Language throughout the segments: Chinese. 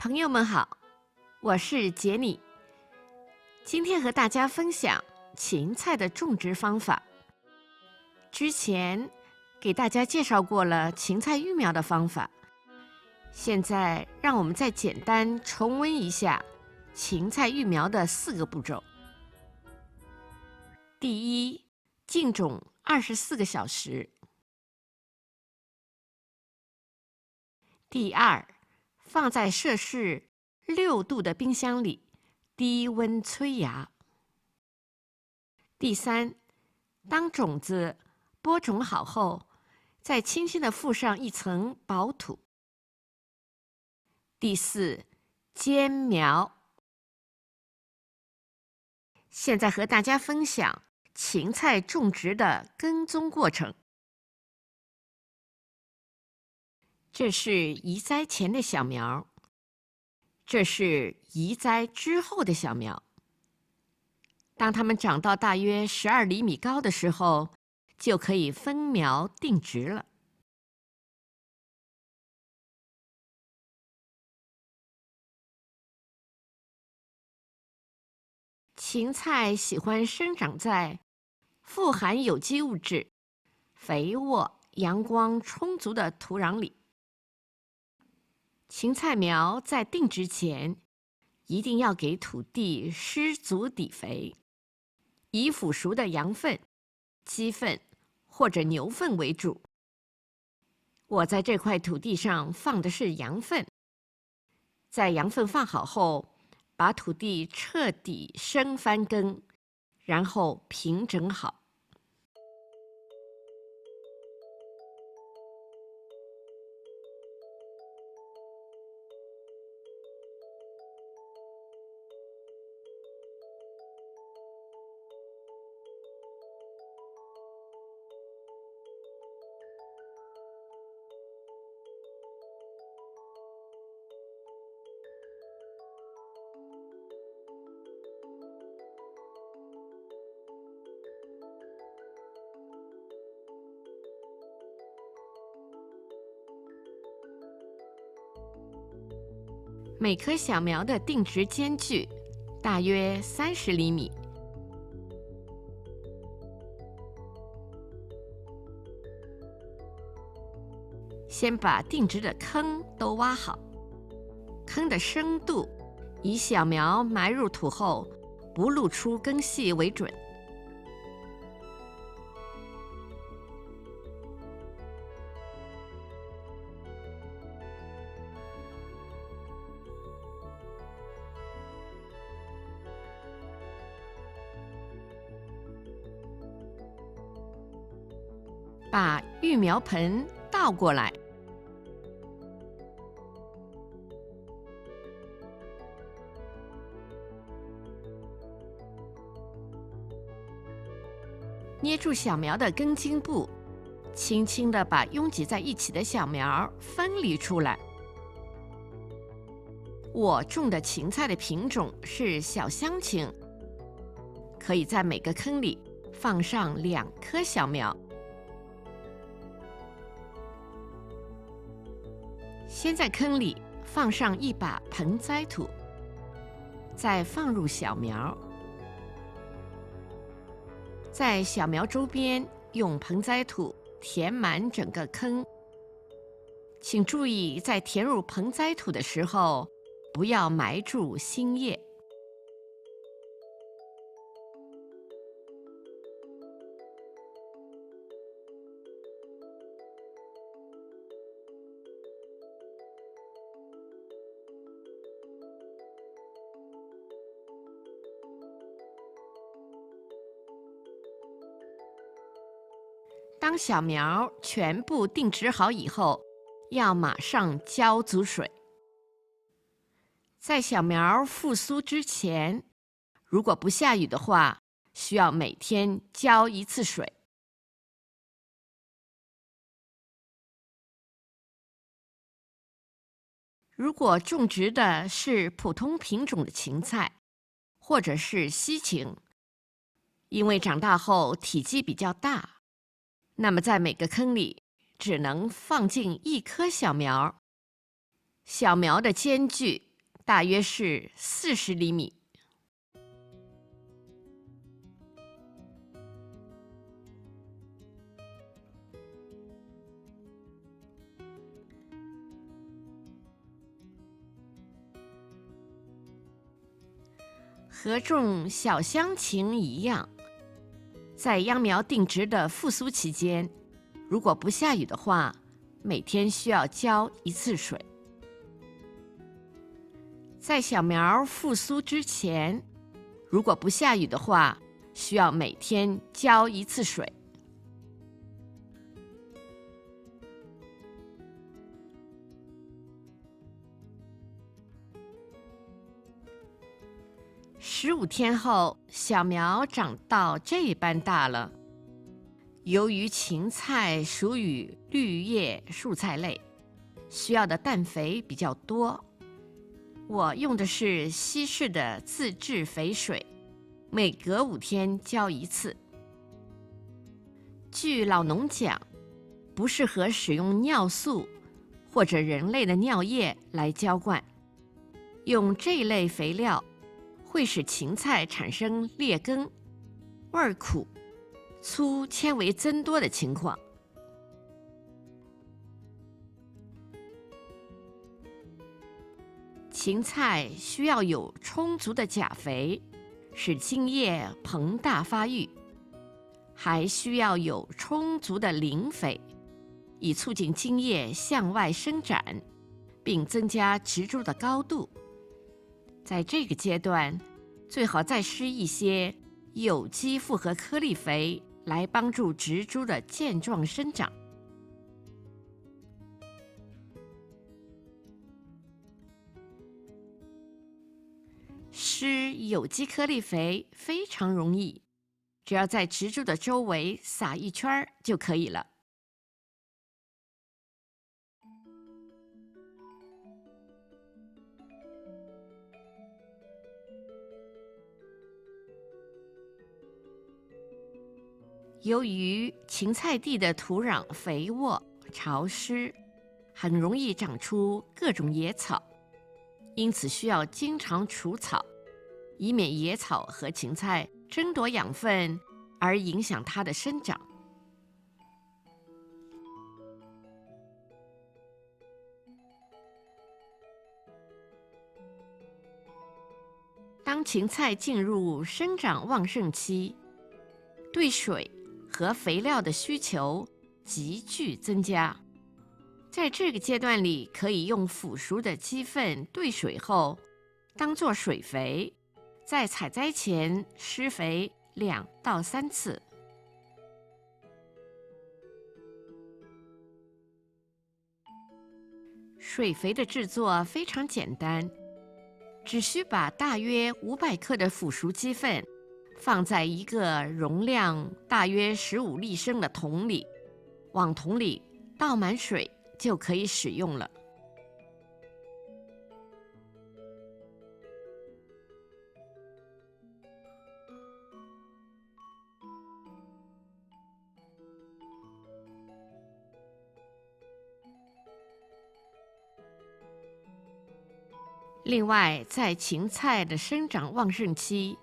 朋友们好，我是杰妮。今天和大家分享芹菜的种植方法。之前给大家介绍过了芹菜育苗的方法，现在让我们再简单重温一下芹菜育苗的4个步骤。第一，浸种24个小时。第二，放在摄氏6度的冰箱里，低温催芽。第三，当种子播种好后，再轻轻地覆上一层薄土。第四，间苗。现在和大家分享芹菜种植的跟踪过程。这是移栽前的小苗，这是移栽之后的小苗。当它们长到大约12厘米高的时候，就可以分苗定植了。芹菜喜欢生长在富含有机物质、肥沃、阳光充足的土壤里。芹菜苗在定植前，一定要给土地施足底肥，以腐熟的羊粪、鸡粪或者牛粪为主。我在这块土地上放的是羊粪。在羊粪放好后，把土地彻底深翻耕，然后平整好。每棵小苗的定植间距大约30厘米。先把定植的坑都挖好，坑的深度以小苗埋入土后不露出根系为准。把育苗盆倒过来，捏住小苗的根茎部，轻轻地把拥挤在一起的小苗分离出来。我种的芹菜的品种是小香芹，可以在每个坑里放上2颗小苗。先在坑里放上一把盆栽土，再放入小苗，在小苗周边用盆栽土填满整个坑。请注意，在填入盆栽土的时候，不要埋住新叶。当小苗全部定植好以后，要马上浇足水。在小苗复苏之前，如果不下雨的话，需要每天浇1次水。如果种植的是普通品种的芹菜，或者是西芹，因为长大后体积比较大，那么在每个坑里只能放进1颗小苗，小苗的间距大约是40厘米。和种小香芹一样，在秧苗定植的复苏期间，如果不下雨的话，每天需要浇1次水。在小苗复苏之前，如果不下雨的话，需要每天浇1次水。15天后，小苗长到这般大了。由于芹菜属于绿叶蔬菜类，需要的氮肥比较多，我用的是稀释的自制肥水，每隔5天浇1次。据老农讲，不适合使用尿素或者人类的尿液来浇灌，用这一类肥料会使芹菜产生裂根、味苦、粗纤维增多的情况。芹菜需要有充足的钾肥，使茎叶膨大发育，还需要有充足的磷肥，以促进茎叶向外伸展，并增加植株的高度。在这个阶段，最好再施一些有机复合颗粒肥，来帮助植株的健壮生长。施有机颗粒肥非常容易，只要在植株的周围撒1圈就可以了。由于芹菜地的土壤肥沃、潮湿，很容易长出各种野草，因此需要经常除草，以免野草和芹菜争夺养分而影响它的生长。当芹菜进入生长旺盛期，对水和肥料的需求急剧增加。在这个阶段里，可以用腐熟的鸡粪兑水后，当作水肥，在采摘前施肥2到3次。水肥的制作非常简单，只需把大约500克的腐熟鸡粪放在一个容量大约15立升的桶里，往桶里倒满水就可以使用了。另外，在芹菜的生长旺盛期，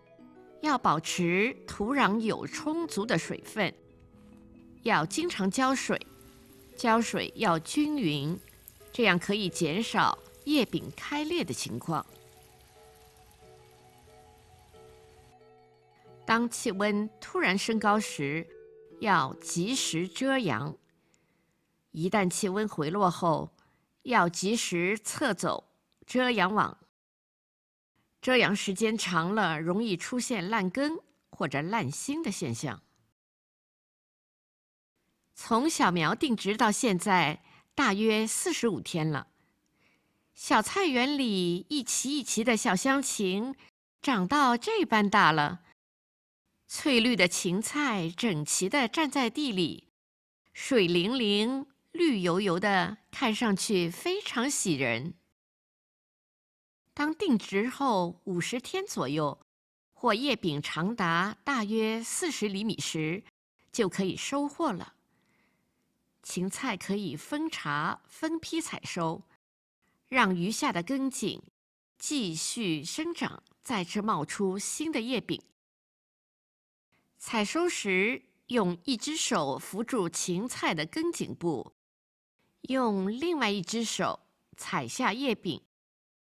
要保持土壤有充足的水分，要经常浇水，浇水要均匀，这样可以减少叶柄开裂的情况。当气温突然升高时，要及时遮阳；一旦气温回落后，要及时撤走遮阳网。遮阳时间长了，容易出现烂根或者烂心的现象。从小苗定植到现在，大约45天了。小菜园里一畦一畦的小香芹长到这般大了，翠绿的芹菜整齐地站在地里，水灵灵、绿油油的，看上去非常喜人。当定植后50天左右，或叶柄长达大约40厘米时，就可以收获了。芹菜可以分茬分批采收，让余下的根茎继续生长，再次冒出新的叶柄。采收时，用一只手扶住芹菜的根茎部，用另外一只手采下叶柄，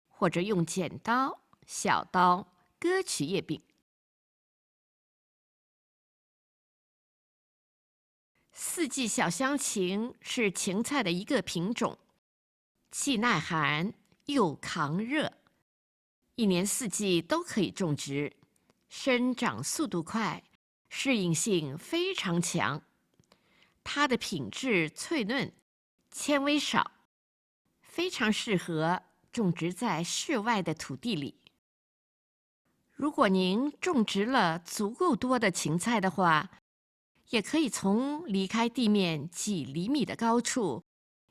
或者用剪刀、小刀割取叶柄。四季小香芹是芹菜的一个品种，既耐寒又抗热，一年四季都可以种植，生长速度快，适应性非常强。它的品质脆嫩，纤维少，非常适合种植在室外的土地里。如果您种植了足够多的芹菜的话，也可以从离开地面几厘米的高处，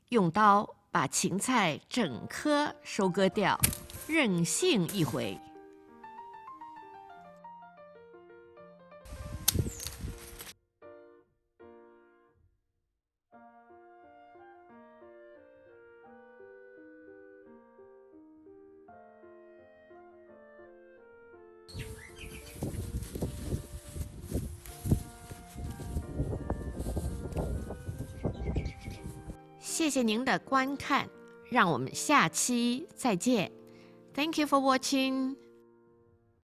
用刀把芹菜整颗收割掉，任性一回。谢谢您的观看，让我们下期再见。Thank you for watching.